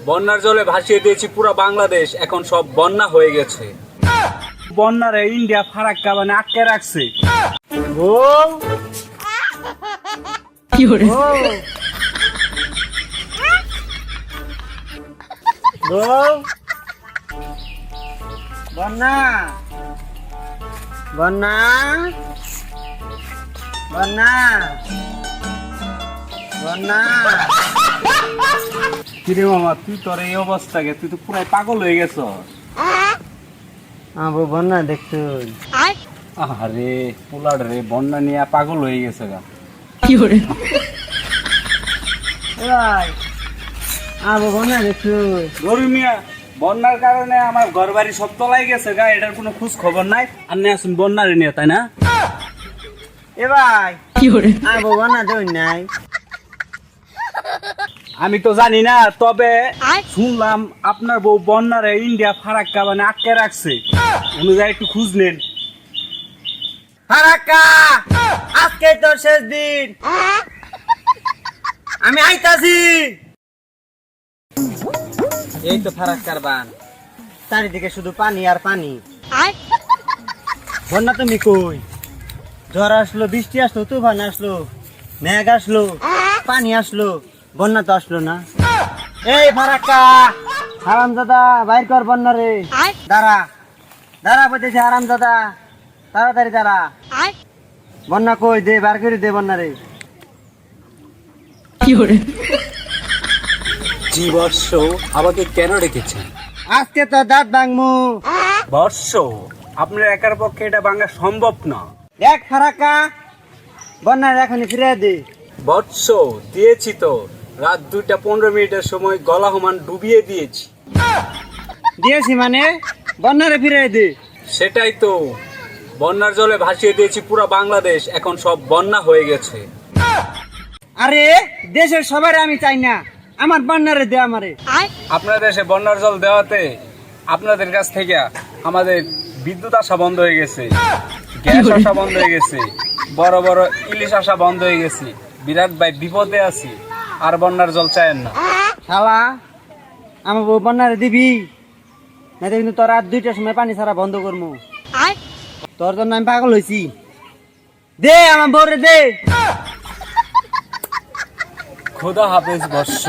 বন্যার জলে ভাসিয়ে দিয়েছি পুরো বাংলাদেশ, এখন সব বন্যা হয়ে গেছে। বন্যারে ইন্ডিয়া ফারাক্কা মানে আটকে রাখছে। ও কি হরে বন্যা বন্যা বন্যা বন্যা কিরে মামা, তুই তোর এই অবস্থাকে তুই তো পুরাই পাগল হয়ে গেছ। আবু বন্যা দেখছো? আরে পোলার রে, বন্যা নিয়ে পাগল হয়ে গেছে গা। কি হরে ভাই আবু বন্যা দেখছো? গরু মিয়া, বন্যার কারণে আমার ঘর বাড়ি সব তলাই গেছে গা, এটার কোনো খোঁজ খবর নাই। আর নিয়ে আসুন বন্যারে নিয়ে, তাই না? এ ভাই কি হরে আবু বন্যা দেই নাই। আমি তো জানি না, তবে শুনলাম আপনার বউ বন্যারে ইন্ডিয়া ফারাক্কা মানে আটকে রাখছে। অনুযায়ী একটু খুঁজ নেন। ফারাক্কা, আজকে তোর শেষ দিন, আমি আইতাছি। এই তো ফারাক্কার বান, চারিদিকে শুধু পানি আর পানি। বন্যা তুমি কই? ঝড় আসলো, বৃষ্টি আসলো, তুফান আসলো, মেঘ আসলো, পানি আসলো, বন্যা তো আসলো না। এই ফারাক্কা, হারাম দাদা বাইর কর বন্যা রে। দাঁড়া দাঁড়া বলতেছি, হারাম দাদা তাড়াতাড়ি দাঁড়া। বন্যা কই? দে বার করে দে বন্যা রে। কি হরে জি বর্ষ, আমাকে কেন রেখেছেন? আজকে তো দাঁত ভাঙমু। বর্ষ, আপনার একার পক্ষে এটা ভাঙা সম্ভব না। দেখ ফারাক্কা, বন্যার এখনই ফিরে দে। বর্ষ, দিয়েছি তো, রাত 2:15 সময় গলা হমান ডুবিয়ে দিয়েছি। দিয়েছি মানে বন্যারে ফিরে দে। সেটাই তো, বন্যার জলে ভাসিয়ে দিয়েছি পুরো বাংলাদেশ, এখন সব বন্যা হয়ে গেছে। আরে দেশের সবার আমি চাই না, আমার বন্যারে দে আমারে। আপনার দেশে বন্যার জল দেওয়াতে আপনাদের কাছ থেকে আমাদের বিদ্যুৎ আসা বন্ধ হয়ে গেছে, গ্যাস আসা বন্ধ হয়ে গেছে, বড় বড় ইলিশ আসা বন্ধ হয়ে গেছে। বিরাট ভাই বিপদে আছি, আর বন্যার জল চায়েন না। শালা, আমার বউ বন্যারে দিবি না? কিন্তু তোর রাত 2টার সময় পানি ছাড়া বন্ধ করবো। তোর জন্য আমি পাগল হয়েছি। দে আমার বউরে দে। খোদা হাফেজ বর্ষ।